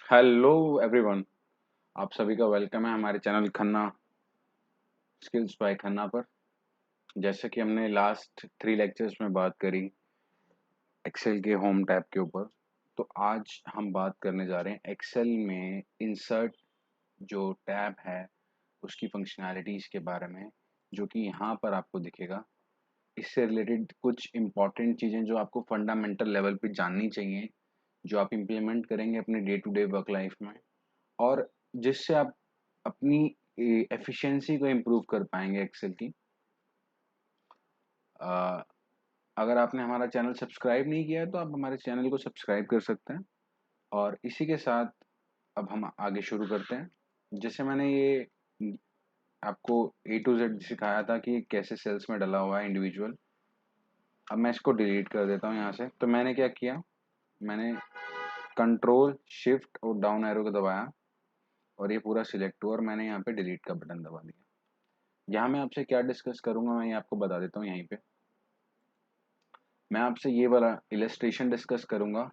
Hello everyone. आप सभी का वेलकम है हमारे channel Khanna skills by Khanna पर। जैसे कि हमने लास्ट 3 लेक्चर्स में बात करी एक्सेल के होम टैब के ऊपर, तो आज हम बात करने जा रहे हैं एक्सेल में इंसर्ट जो टैब है उसकी फंक्शनैलिटीज़ के बारे में, जो कि यहाँ पर आपको दिखेगा। इससे रिलेटेड कुछ इम्पॉर्टेंट चीज़ें जो आपको फंडामेंटल लेवल पे जाननी चाहिए, जो आप इम्प्लीमेंट करेंगे अपने day to day work life में, और जिससे आप अपनी एफिशिएंसी को इम्प्रूव कर पाएंगे एक्सेल की। अ, अगर आपने हमारा चैनल सब्सक्राइब नहीं किया है तो आप हमारे चैनल को सब्सक्राइब कर सकते हैं। और इसी के साथ अब हम आगे शुरू करते हैं। जैसे मैंने ये आपको A to Z सिखाया था कि कैसे सेल्स में डला हुआ है इंडिविजुअल। अब मैं इसको डिलीट कर देता हूँ यहाँ से। तो मैंने क्या किया, मैंने कंट्रोल शिफ्ट और डाउन एरो को दबाया और ये पूरा सिलेक्ट हुआ और मैंने यहाँ पे डिलीट का बटन दबा दिया। यहाँ मैं आपसे क्या डिस्कस करूंगा मैं ये आपको बता देता हूँ। यहीं पे मैं आपसे ये वाला इलस्ट्रेशन डिस्कस करूंगा।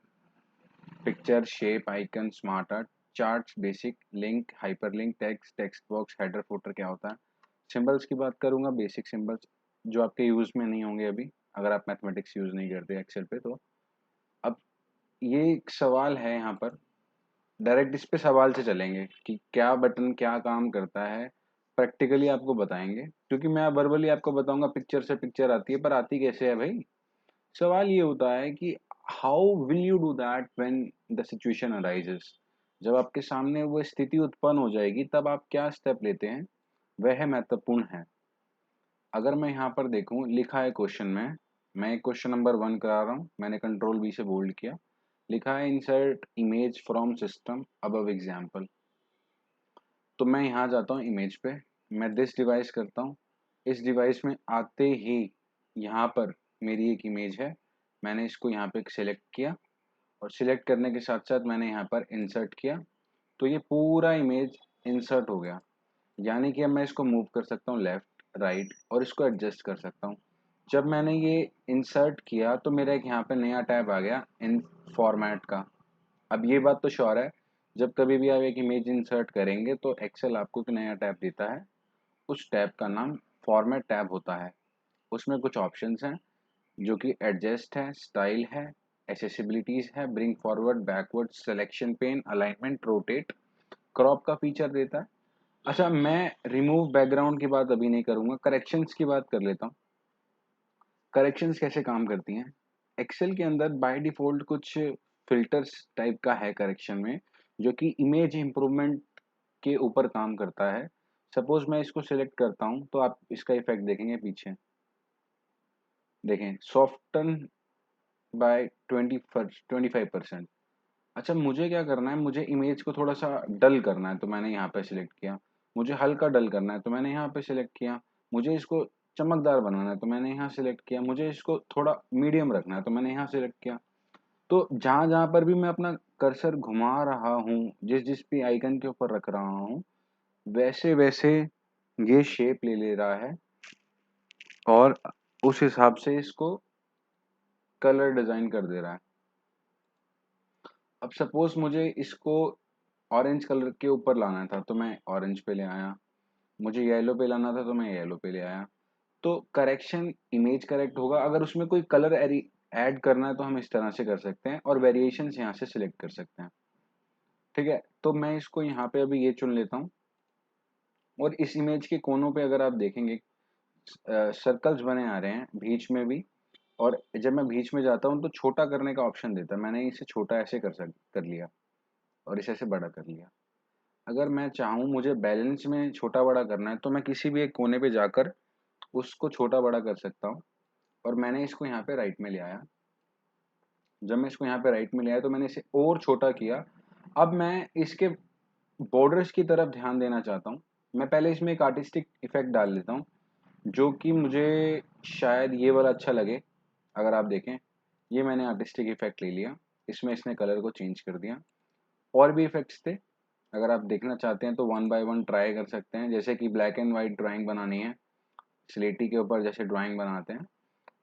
Picture, shape, icon, smart art, charts, basic, link, hyperlink, text, text box, header, footer क्या होता है। सिंबल्स की बात करूंगा, बेसिक सिंबल्स जो आपके यूज में नहीं होंगे अभी, अगर आप मैथमेटिक्स यूज नहीं करते एक्सेल पे। तो अब ये एक सवाल है यहाँ पर, डायरेक्ट इस पे सवाल से चलेंगे कि क्या बटन क्या काम करता है। प्रैक्टिकली आपको बताएंगे, क्योंकि मैं वर्बली आपको बताऊंगा पिक्चर से पिक्चर आती है, पर आती कैसे है भाई। सवाल ये होता है कि how will you do that when the situation arises. जब आपके सामने वो स्थिति उत्पन्न हो जाएगी तब आप क्या स्टेप लेते हैं, वह महत्वपूर्ण है। अगर मैं यहाँ पर देखूं, लिखा है क्वेश्चन में, मैं क्वेश्चन नंबर 1 करा रहा हूँ, मैंने कंट्रोल V से बोल्ड किया। लिखा है insert image from system above example. तो मैं यहाँ जाता हूँ इमेज पे, मैं दिस डिवाइस करता हूँ। इस डिवाइस में आते ही यहाँ पर मेरी एक इमेज है, मैंने इसको यहाँ पे सिलेक्ट किया और सिलेक्ट करने के साथ साथ मैंने यहाँ पर इंसर्ट किया। तो ये पूरा इमेज इंसर्ट हो गया। यानी कि अब मैं इसको मूव कर सकता हूँ लेफ्ट राइट और इसको एडजस्ट कर सकता हूँ। जब मैंने ये इंसर्ट किया तो मेरा एक यहाँ पे नया टैब आ गया इन फॉर्मेट का। अब ये बात तो श्योर है, जब कभी भी आप एक इमेज इंसर्ट करेंगे तो एक्सेल आपको एक नया टैब देता है। उस टैब का नाम फॉर्मेट टैब होता है। उसमें कुछ ऑप्शंस हैं जो कि एडजस्ट है, स्टाइल है, एसेसिबिलिटीज है, bring forward, backward, selection pen, alignment, rotate, crop का फीचर देता है। अच्छा, मैं रिमूव बैकग्राउंड की बात अभी नहीं करूंगा, करेक्शंस की बात कर लेता हूँ। करेक्शंस कैसे काम करती हैं एक्सेल के अंदर। बाय डिफॉल्ट कुछ फिल्टर्स टाइप का है करेक्शन में, जो कि इमेज इंप्रूवमेंट के ऊपर काम करता है। सपोज मैं इसको सिलेक्ट करता हूँ तो आप इसका इफेक्ट देखेंगे पीछे। देखें, सॉफ्टन बाय 25%। अच्छा, मुझे क्या करना है, मुझे इमेज को थोड़ा सा डल करना है तो मैंने यहाँ पे सिलेक्ट किया। मुझे हल्का डल करना है तो मैंने यहाँ पे सिलेक्ट किया। मुझे इसको चमकदार बनाना है तो मैंने यहाँ सिलेक्ट किया। मुझे इसको थोड़ा मीडियम रखना है तो मैंने यहाँ सिलेक्ट किया। तो जहां जहां पर भी मैं अपना कर्सर घुमा रहा हूँ, जिस जिस भी आइकन के ऊपर रख रहा हूँ, वैसे वैसे ये शेप ले ले रहा है और उस हिसाब से इसको कलर डिजाइन कर दे रहा है। अब सपोज मुझे इसको ऑरेंज कलर के ऊपर लाना था तो मैं ऑरेंज पे ले आया। मुझे येलो पे लाना था तो मैं येलो पे ले आया। तो करेक्शन इमेज करेक्ट होगा। अगर उसमें कोई कलर ऐड करना है तो हम इस तरह से कर सकते हैं और वेरिएशंस यहाँ से सिलेक्ट कर सकते हैं। ठीक है, तो मैं इसको यहाँ पे अभी ये चुन लेता हूँ और इस इमेज के कोनों पे अगर आप देखेंगे सर्कल्स बने आ रहे हैं बीच में भी। और जब मैं बीच में जाता हूँ तो छोटा करने का ऑप्शन देता है। मैंने इसे छोटा ऐसे कर लिया और इसे ऐसे बड़ा कर लिया। अगर मैं चाहूँ मुझे बैलेंस में छोटा बड़ा करना है तो मैं किसी भी एक कोने पे जाकर उसको छोटा बड़ा कर सकता हूँ। और मैंने इसको यहाँ पे राइट में ले आया। जब मैं इसको यहाँ पे राइट में ले आया तो मैंने इसे और छोटा किया। अब मैं इसके बॉर्डर्स की तरफ ध्यान देना चाहता हूँ। मैं पहले इसमें एक आर्टिस्टिक इफेक्ट डाल लेता हूँ, जो कि मुझे शायद ये वाला अच्छा लगे। अगर आप देखें, ये मैंने आर्टिस्टिक इफेक्ट ले लिया, इसमें इसने कलर को चेंज कर दिया। और भी इफेक्ट्स थे, अगर आप देखना चाहते हैं तो 1 बाय 1 ट्राई कर सकते हैं। जैसे कि ब्लैक एंड वाइट ड्राइंग बनानी है, स्लेटी के ऊपर जैसे ड्राइंग बनाते हैं,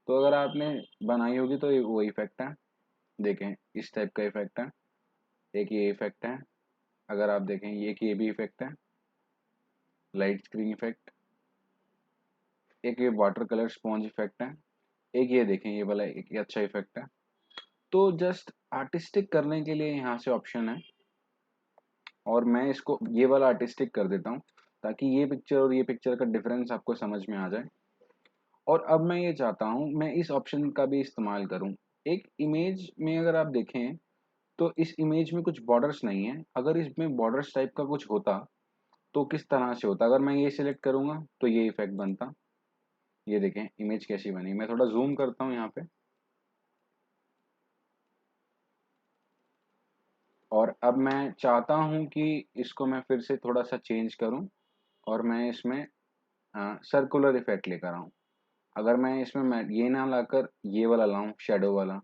तो अगर आपने बनाई होगी तो वो इफेक्ट है। देखें, इस टाइप का इफेक्ट है। एक ये इफेक्ट है। अगर आप देखें ये भी इफेक्ट है, लाइट स्क्रीन इफेक्ट, एक ये वाटर कलर स्पॉन्ज इफेक्ट है, एक ये देखें ये वाला एक ये अच्छा इफेक्ट है। तो जस्ट आर्टिस्टिक करने के लिए यहाँ से ऑप्शन है, और मैं इसको ये वाला आर्टिस्टिक कर देता हूँ ताकि ये पिक्चर और ये पिक्चर का डिफरेंस आपको समझ में आ जाए। और अब मैं ये चाहता हूँ मैं इस ऑप्शन का भी इस्तेमाल करूँ। एक इमेज में अगर आप देखें तो इस इमेज में कुछ बॉर्डर्स नहीं है, अगर इसमें बॉर्डर्स टाइप का कुछ होता तो किस तरह से होता। अगर मैं ये सिलेक्ट करूंगा तो ये इफेक्ट बनता। ये देखें इमेज कैसी बनी। मैं थोड़ा जूम करता हूँ यहाँ पे, और अब मैं चाहता हूँ कि इसको मैं फिर से थोड़ा सा चेंज करूँ और मैं इसमें सर्कुलर इफेक्ट लेकर आऊँ। अगर मैं इसमें मैं ये ना लाकर ये वाला लाऊं शेडो वाला,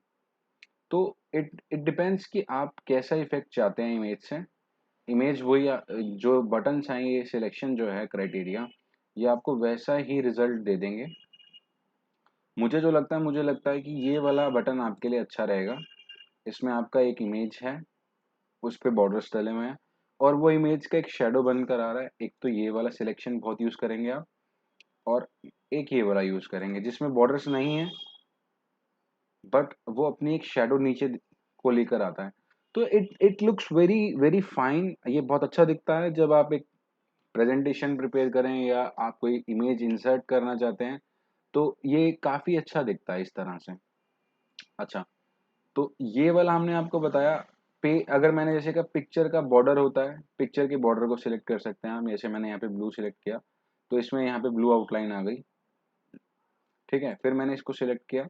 तो इट इट डिपेंड्स कि आप कैसा इफेक्ट चाहते हैं इमेज से। इमेज वही जो बटन्स हैं, ये सिलेक्शन जो है क्राइटेरिया, ये आपको वैसा ही रिजल्ट दे देंगे। मुझे लगता है कि ये वाला बटन आपके लिए अच्छा रहेगा। इसमें आपका एक इमेज है, उस पे बॉर्डर्स डले हुए हैं, और वो इमेज का एक शेडो बनकर आ रहा है। एक तो ये वाला सिलेक्शन बहुत यूज करेंगे आप, और एक ये वाला यूज करेंगे जिसमें बॉर्डर्स नहीं है बट वो अपनी एक शेडो नीचे को लेकर आता है। तो it it looks very very fine. ये बहुत अच्छा दिखता है जब आप एक प्रेजेंटेशन प्रिपेयर करें या आप कोई इमेज इंसर्ट करना चाहते हैं, तो ये काफी अच्छा दिखता है इस तरह से। अच्छा, तो ये वाला हमने आपको बताया। पे अगर मैंने जैसे का पिक्चर का बॉर्डर होता है, पिक्चर के बॉर्डर को सिलेक्ट कर सकते हैं हम। जैसे मैंने यहाँ पे ब्लू सिलेक्ट किया तो इसमें यहाँ पे ब्लू आउटलाइन आ गई। ठीक है, फिर मैंने इसको सिलेक्ट किया।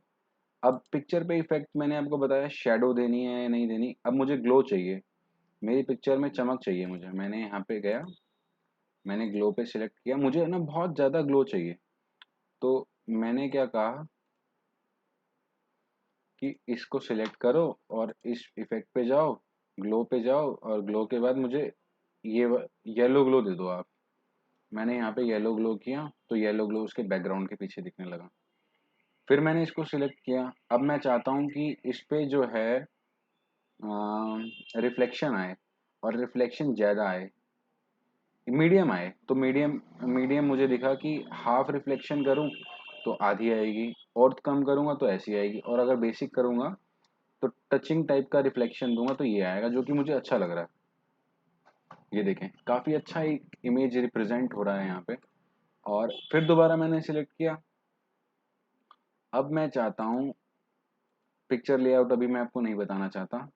अब पिक्चर पे इफेक्ट मैंने आपको बताया शेडो देनी है या नहीं देनी। अब मुझे ग्लो चाहिए, मेरी पिक्चर में चमक चाहिए मुझे। मैंने यहाँ पे गया, मैंने ग्लो पे सिलेक्ट किया, मुझे ना बहुत ज़्यादा ग्लो चाहिए। तो मैंने क्या कहा कि इसको सिलेक्ट करो और इस इफेक्ट पे जाओ, ग्लो पे जाओ, और ग्लो के बाद मुझे ये येलो ग्लो दे दो आप। मैंने यहाँ पे येलो ग्लो किया तो येलो ग्लो उसके बैकग्राउंड के पीछे दिखने लगा। फिर मैंने इसको सिलेक्ट किया। अब मैं चाहता हूँ कि इस पे जो है रिफ्लेक्शन आए, और रिफ्लेक्शन ज़्यादा आए, मीडियम आए। तो मीडियम मीडियम मुझे दिखा कि हाफ रिफ्लेक्शन करूं तो आधी आएगी, और कम करूंगा तो ऐसी आएगी, और अगर बेसिक करूंगा तो टचिंग टाइप का रिफ्लेक्शन दूंगा तो ये आएगा, जो कि मुझे अच्छा लग रहा है। ये देखें काफ़ी अच्छा एक इमेज रिप्रेजेंट हो रहा है यहाँ पे। और फिर दोबारा मैंने सिलेक्ट किया। अब मैं चाहता हूँ पिक्चर लेआउट, अभी मैं आपको नहीं बताना चाहता।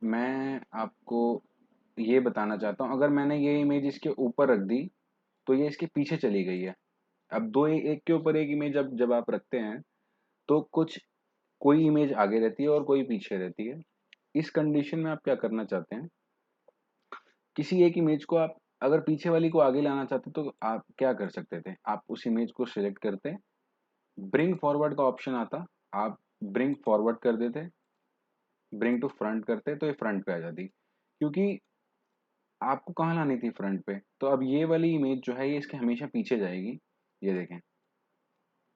मैं आपको ये बताना चाहता हूँ, अगर मैंने ये इमेज इसके ऊपर रख दी तो ये इसके पीछे चली गई है। अब दो एक के ऊपर एक इमेज अब जब आप रखते हैं तो कुछ कोई इमेज आगे रहती है और कोई पीछे रहती है। इस कंडीशन में आप क्या करना चाहते हैं, किसी एक इमेज को आप अगर पीछे वाली को आगे लाना चाहते तो आप क्या कर सकते थे, आप उस इमेज को सिलेक्ट करते, ब्रिंग फॉरवर्ड का ऑप्शन आता, आप ब्रिंग फॉरवर्ड कर देते, ब्रिंग टू फ्रंट करते तो ये फ्रंट पे आ जाती। क्योंकि आपको कहाँ लानी थी, फ्रंट पे। तो अब ये वाली इमेज जो है ये इसके हमेशा पीछे जाएगी, ये देखें,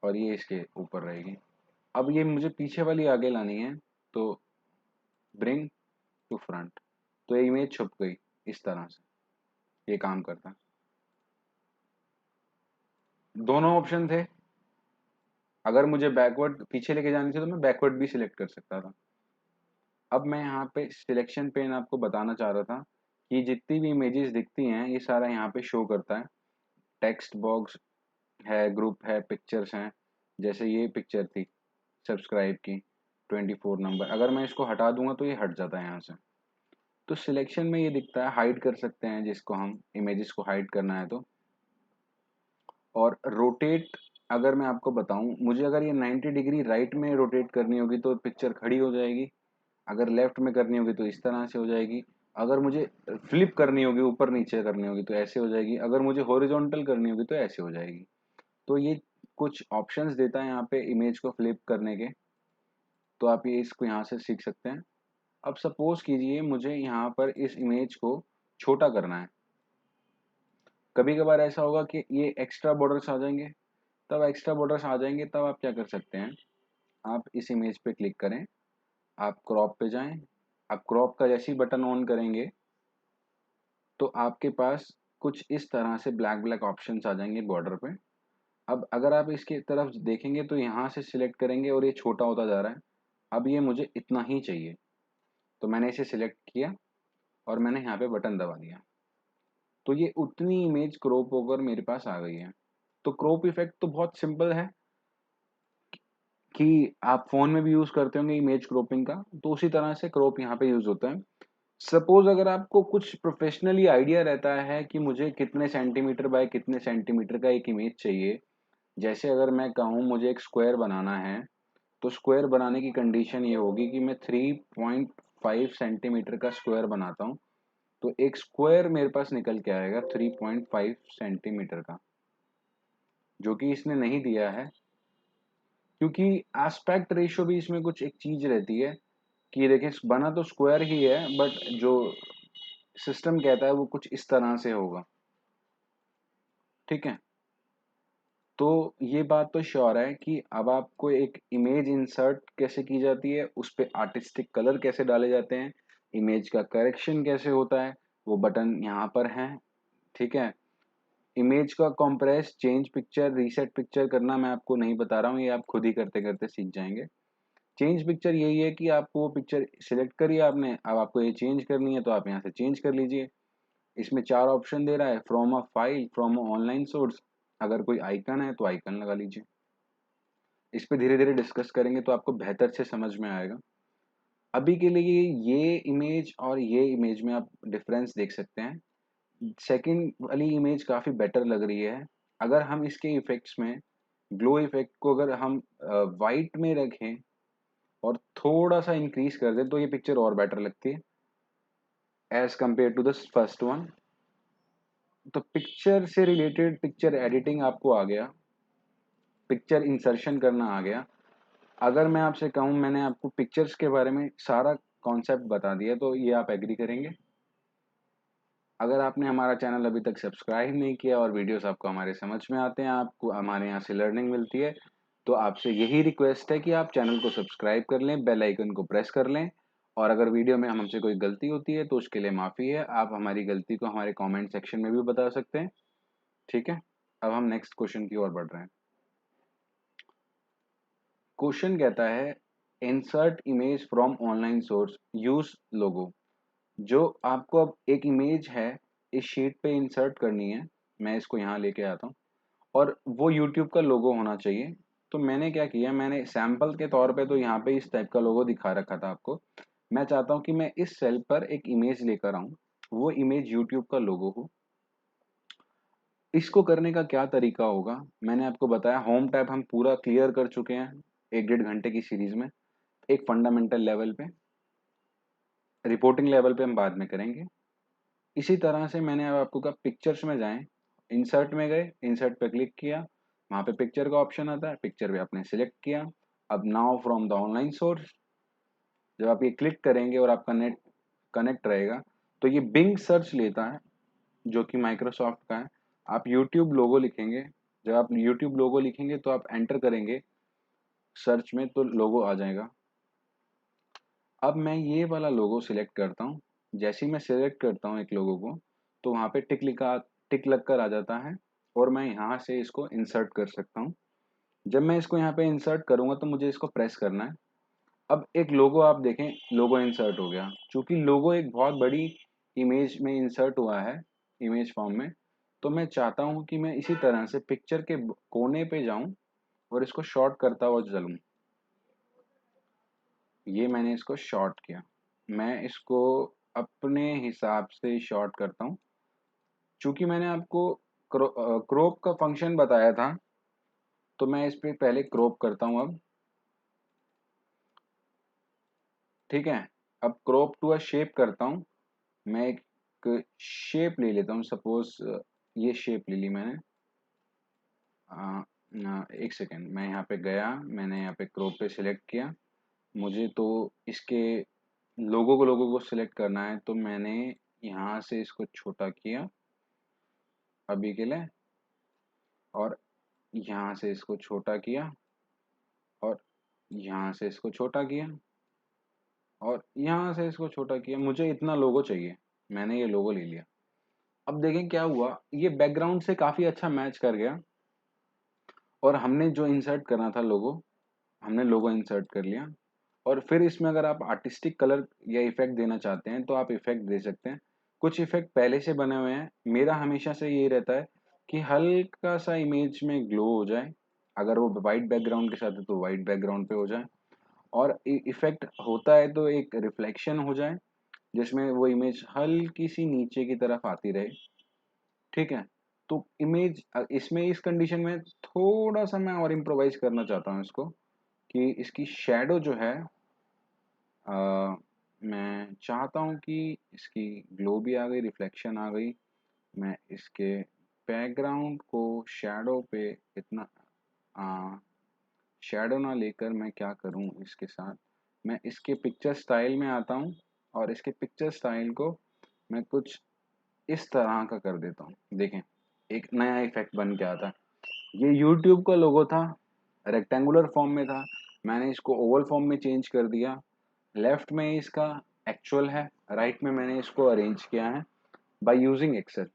और ये इसके ऊपर रहेगी। अब ये मुझे पीछे वाली आगे लानी है, तो ब्रिंग टू फ्रंट, तो ये इमेज छुप गई। इस तरह से ये काम करता है। दोनों ऑप्शन थे। अगर मुझे बैकवर्ड पीछे लेके जानी थी तो मैं बैकवर्ड भी सिलेक्ट कर सकता था। अब मैं यहाँ पे सिलेक्शन पेन आपको बताना चाह रहा था कि जितनी भी इमेजेस दिखती हैं ये सारा यहाँ पे शो करता है। टेक्स्ट बॉक्स है, ग्रुप है, पिक्चर्स हैं। जैसे ये पिक्चर थी सब्सक्राइब की 24 नंबर, अगर मैं इसको हटा दूंगा तो ये हट जाता है यहाँ से। तो सिलेक्शन में ये दिखता है, हाइड कर सकते हैं जिसको हम इमेजेस को हाइड करना है तो। और रोटेट, अगर मैं आपको बताऊं, मुझे अगर ये 90 डिग्री राइट में रोटेट करनी होगी तो पिक्चर खड़ी हो जाएगी। अगर लेफ्ट में करनी होगी तो इस तरह से हो जाएगी। अगर मुझे फ्लिप करनी होगी, ऊपर नीचे करनी होगी तो ऐसे हो जाएगी। अगर मुझे हॉरिजॉन्टल करनी होगी तो ऐसे हो जाएगी। तो ये कुछ ऑप्शंस देता है यहाँ पे इमेज को फ्लिप करने के। तो आप ये इसको यहाँ से सीख सकते हैं। अब सपोज कीजिए मुझे यहाँ पर इस इमेज को छोटा करना है। कभी कभार ऐसा होगा कि ये एक्स्ट्रा बॉर्डर्स आ जाएंगे। तब एक्स्ट्रा बॉर्डर्स आ जाएंगे तब आप क्या कर सकते हैं, आप इस इमेज पे क्लिक करें, आप क्रॉप पे जाएं। आप क्रॉप का जैसे ही बटन ऑन करेंगे तो आपके पास कुछ इस तरह से ब्लैक ब्लैक ऑप्शंस आ जाएंगे बॉर्डर पे। अब अगर आप इसकी तरफ देखेंगे तो यहाँ से सिलेक्ट करेंगे और ये छोटा होता जा रहा है। अब ये मुझे इतना ही चाहिए, तो मैंने इसे सिलेक्ट किया और मैंने यहाँ पे बटन दबा दिया, तो ये उतनी इमेज क्रॉप होकर मेरे पास आ गई है। तो क्रॉप इफेक्ट तो बहुत सिंपल है कि आप फोन में भी यूज करते होंगे इमेज क्रॉपिंग का, तो उसी तरह से क्रॉप यहाँ पे यूज होता है। सपोज अगर आपको कुछ प्रोफेशनली आइडिया रहता है कि मुझे कितने सेंटीमीटर बाय कितने सेंटीमीटर का एक इमेज चाहिए, जैसे अगर मैं कहूँ मुझे एक स्क्वायर बनाना है, तो स्क्वायर बनाने की कंडीशन ये होगी कि मैं 3.5 सेंटीमीटर का स्क्वायर बनाता हूँ, तो एक स्क्वायर मेरे पास निकल के आएगा 3.5 सेंटीमीटर का, जो कि इसने नहीं दिया है, क्योंकि एस्पेक्ट रेशियो भी इसमें कुछ एक चीज रहती है कि देखिए बना तो स्क्वायर ही है, बट जो सिस्टम कहता है वो कुछ इस तरह से होगा। ठीक है, तो ये बात तो श्योर है कि अब आपको एक इमेज इंसर्ट कैसे की जाती है, उस पे आर्टिस्टिक कलर कैसे डाले जाते हैं, इमेज का करेक्शन कैसे होता है, वो बटन यहाँ पर है। ठीक है, इमेज का compress, change picture, reset picture करना मैं आपको नहीं बता रहा हूँ, ये आप खुद ही करते करते सीख जाएंगे। चेंज पिक्चर यही है कि आपको वो पिक्चर सिलेक्ट करिए आपने, अब आपको ये चेंज करनी है तो आप यहाँ से चेंज कर लीजिए। इसमें 4 ऑप्शन दे रहा है, from a file, from a online source, अगर कोई आइकन है तो आइकन लगा लीजिए। इस पे धीरे धीरे डिस्कस करेंगे तो आपको बेहतर से समझ में आएगा। अभी के लिए ये इमेज और ये इमेज में आप डिफरेंस देख सकते हैं। सेकंड वाली इमेज काफी बेटर लग रही है। अगर हम इसके इफेक्ट्स में ग्लो इफेक्ट को अगर हम वाइट में रखें और थोड़ा सा इंक्रीज कर दें तो ये पिक्चर और बेटर लगती है as compare to the first one. तो पिक्चर से रिलेटेड पिक्चर एडिटिंग आपको आ गया, पिक्चर इंसर्शन करना आ गया। अगर मैं आपसे कहूँ मैंने आपको पिक्चर्स के बारे में सारा कॉन्सेप्ट बता दिया, तो ये आप एग्री करेंगे? अगर आपने हमारा चैनल अभी तक सब्सक्राइब नहीं किया और वीडियोस आपको हमारे समझ में आते हैं, आपको हमारे यहाँ से लर्निंग मिलती है, तो आपसे यही रिक्वेस्ट है कि आप चैनल को सब्सक्राइब कर लें, बेल आइकन को प्रेस कर लें। और अगर वीडियो में हमसे कोई गलती होती है तो उसके लिए माफ़ी है, आप हमारी गलती को हमारे कमेंट सेक्शन में भी बता सकते हैं। ठीक है, अब हम नेक्स्ट क्वेश्चन की ओर बढ़ रहे हैं। क्वेश्चन कहता है, insert image from online source, use logo. जो आपको अब एक इमेज है इस शीट पे इंसर्ट करनी है, मैं इसको यहाँ लेके आता हूँ और वो यूट्यूब का लोगो होना चाहिए। तो मैंने क्या किया, मैंने सैंपल के तौर पे तो यहाँ पे इस टाइप का लोगो दिखा रखा था आपको। मैं चाहता हूँ कि मैं इस सेल पर एक इमेज लेकर आऊँ, वो इमेज यूट्यूब का लोगो हो। इसको करने का क्या तरीका होगा, मैंने आपको बताया होम टैब हम पूरा क्लियर कर चुके हैं 1 डेढ़ घंटे की सीरीज में। एक फंडामेंटल लेवल पे, रिपोर्टिंग लेवल पे हम बाद में करेंगे। इसी तरह से मैंने अब आपको कहा पिक्चर्स में जाएं, इंसर्ट में गए, इंसर्ट पे क्लिक किया, वहां पे पिक्चर का ऑप्शन आता है, पिक्चर पे आपने सिलेक्ट किया। अब now from the online source, जब आप ये क्लिक करेंगे और आपका नेट कनेक्ट रहेगा तो ये बिंग सर्च लेता है, जो कि माइक्रोसॉफ्ट का है। आप यूट्यूब लोगो लिखेंगे, जब आप यूट्यूब लोगो लिखेंगे तो आप एंटर करेंगे सर्च में तो लोगो आ जाएगा। अब मैं ये वाला लोगो सिलेक्ट करता हूँ। जैसे ही मैं सिलेक्ट करता हूँ एक लोगो को, तो वहाँ पे टिक लग कर आ जाता है और मैं यहाँ से इसको इंसर्ट कर सकता हूँ। जब मैं इसको यहाँ पे इंसर्ट करूंगा तो मुझे इसको प्रेस करना है। अब एक लोगो आप देखें, लोगो इंसर्ट हो गया। चूंकि लोगो एक बहुत बड़ी इमेज में इंसर्ट हुआ है, इमेज फॉर्म में, तो मैं चाहता हूँ कि मैं इसी तरह से पिक्चर के कोने पे जाऊं और इसको शॉर्ट करता हुआ चलूं। ये मैंने इसको शॉर्ट किया, मैं इसको अपने हिसाब से शॉर्ट करता हूँ। चूंकि मैंने आपको क्रोप का फंक्शन बताया था, तो मैं इस पे पहले क्रोप करता हूँ अब। ठीक है, अब क्रोप टू अ शेप करता हूँ। मैं एक शेप ले लेता हूँ, सपोज ये शेप ले ली मैंने। एक सेकेंड, मैं यहाँ पे गया, मैंने यहाँ पे क्रोप पे सिलेक्ट किया। मुझे तो इसके लोगो को सिलेक्ट करना है, तो मैंने यहाँ से इसको छोटा किया अभी के लिए, और यहाँ से इसको छोटा किया, और यहाँ से इसको छोटा किया, और यहाँ से इसको छोटा किया। मुझे इतना लोगो चाहिए, मैंने ये लोगो ले लिया। अब देखें क्या हुआ, ये बैकग्राउंड से काफी अच्छा मैच कर गया और हमने जो इंसर्ट करना था लोगो, हमने लोगो इंसर्ट कर लिया। और फिर इसमें अगर आप आर्टिस्टिक कलर या इफेक्ट देना चाहते हैं तो आप इफेक्ट दे सकते हैं। कुछ इफेक्ट पहले से बने हुए हैं। मेरा हमेशा से यही रहता है कि हल्का सा इमेज में ग्लो हो जाए, अगर वो वाइट बैकग्राउंड के साथ है तो वाइट बैकग्राउंड पे हो जाए, और इफेक्ट होता है तो एक रिफ्लेक्शन हो जाए जिसमें वो इमेज हल्की सी नीचे की तरफ आती रहे। ठीक है, तो इमेज इसमें इस कंडीशन में थोड़ा सा मैं और इम्प्रोवाइज करना चाहता हूँ इसको, कि इसकी शेडो जो है, मैं चाहता हूँ कि इसकी ग्लो भी आ गई, रिफ्लेक्शन आ गई। मैं इसके बैकग्राउंड को शैडो पे इतना शैडो ना लेकर मैं क्या करूँ इसके साथ, मैं इसके पिक्चर स्टाइल में आता हूँ और इसके पिक्चर स्टाइल को मैं कुछ इस तरह का कर देता हूँ। देखें, एक नया इफेक्ट बन के आता है। ये यूट्यूब का लोगो था, रेक्टेंगुलर फॉर्म में था, मैंने इसको ओवल फॉर्म में चेंज कर दिया। लेफ्ट में इसका एक्चुअल है, राइट में मैंने इसको अरेंज किया है बाय यूजिंग एक्सेल।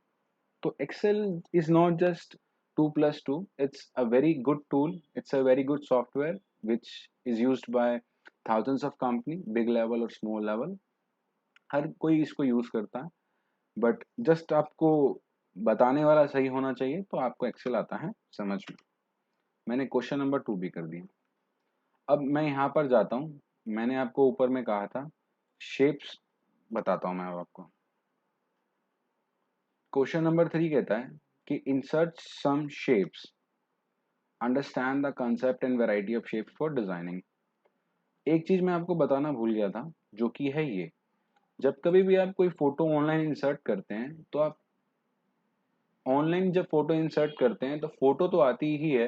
तो Excel is not just 2+2, it's a very good tool, it's a very good software which is used by thousands of company, big level और small level, हर कोई इसको यूज करता है। बट जस्ट आपको बताने वाला सही होना चाहिए, तो आपको एक्सेल आता है समझ में। मैंने क्वेश्चन नंबर 2 भी कर दिया। अब मैं यहाँ पर जाता हूँ, मैंने आपको ऊपर में कहा था शेप्स बताता हूँ मैं अब आपको। क्वेश्चन नंबर 3 कहता है कि insert some shapes, understand the concept and variety of shapes for designing. एक चीज मैं आपको बताना भूल गया था, जो कि है ये, जब कभी भी आप कोई फोटो ऑनलाइन इंसर्ट करते हैं तो आप ऑनलाइन जब फोटो इंसर्ट करते हैं तो फोटो तो आती ही है,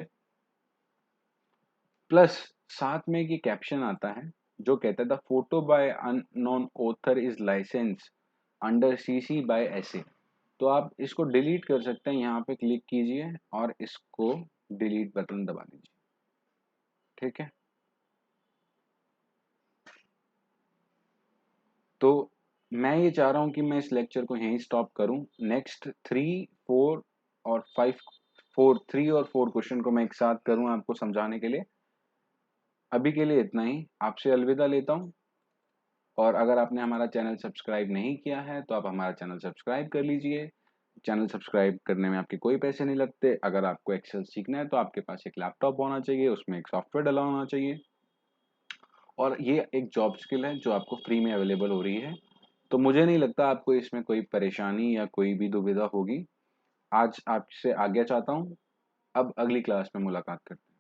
प्लस साथ में ये कैप्शन आता है जो कहता है the photo by unknown author is license under CC by SA. तो आप इसको डिलीट कर सकते हैं, यहाँ पे क्लिक कीजिए और इसको डिलीट बटन दबा दीजिए। ठीक है, तो मैं ये चाह रहा हूँ कि मैं इस लेक्चर को यहीं स्टॉप करूँ। नेक्स्ट 3 और 4 क्वेश्चन को मैं एक साथ करूँ आपको समझाने के लिए। अभी के लिए इतना ही, आपसे अलविदा लेता हूँ। और अगर आपने हमारा चैनल सब्सक्राइब नहीं किया है तो आप हमारा चैनल सब्सक्राइब कर लीजिए। चैनल सब्सक्राइब करने में आपके कोई पैसे नहीं लगते। अगर आपको एक्सेल सीखना है तो आपके पास एक लैपटॉप होना चाहिए, उसमें एक सॉफ्टवेयर डला होना चाहिए, और ये एक जॉब स्किल है जो आपको फ्री में अवेलेबल हो रही है। तो मुझे नहीं लगता आपको इसमें कोई परेशानी या कोई भी दुविधा होगी। आज आपसे आज्ञा चाहता हूँ, अब अगली क्लास में मुलाकात करते हैं।